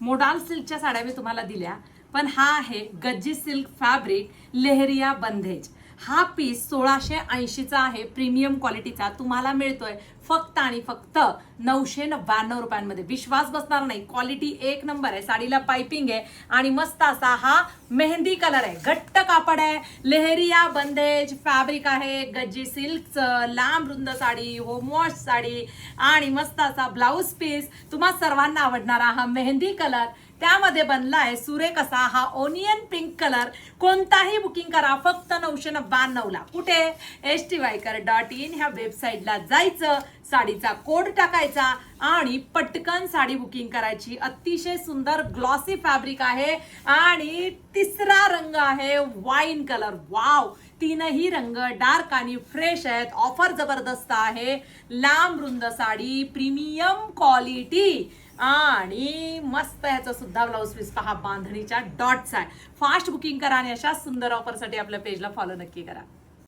Modal सिल्कच्या साड्या मी तुम्हाला दिल्या, पण हा आहे गज्जी सिल्क फॅब्रिक लेहरिया बंधेज। हा पीस 1680चा आहे, प्रीमियम क्वालिटीचा। तुम्हाला मिळतोय फक्त आणि फक्त 999 रुपयांमध्ये। विश्वास बसणार नाही, क्वालिटी एक नंबर आहे। साडीला पाइपिंग आहे आणि मस्त असा हा मेहंदी कलर आहे, घट्ट कापड आहे, लेहरिया बंधेज फॅब्रिक आहे, गज्जी सिल्कचं, लांब रुंद साडी, होम वॉश साडी आणि मस्त असा ब्लाउज पीस। तुम्हा सर्वांना आवडणारा हा मेहंदी कलर त्यामध्ये बनलाय सुरेख असा हा ओनियन पिंक कलर। कोणताही बुकिंग करा फक्त 999 ला। कुठे? stywaikar.in ह्या वेबसाईटला जायचं, साडीचा कोड टाकायचा आणि पटकन साडी बुकिंग करायची। अतिशय सुंदर ग्लॉसी फॅब्रिक आहे आणि तिसरा रंग आहे वाईन कलर। वाव, तीनही रंग डार्क आणि फ्रेश आहेत। ऑफर जबरदस्त आहे, लांब रुंद साडी, प्रीमियम क्वालिटी आणि मस्त ह्याचा सुद्धा ब्लाउज पीस पहा, बांधणीच्या डॉट्स आहे। फास्ट बुकिंग करा आणि अशा सुंदर ऑफरसाठी आपल्या पेजला फॉलो नक्की करा।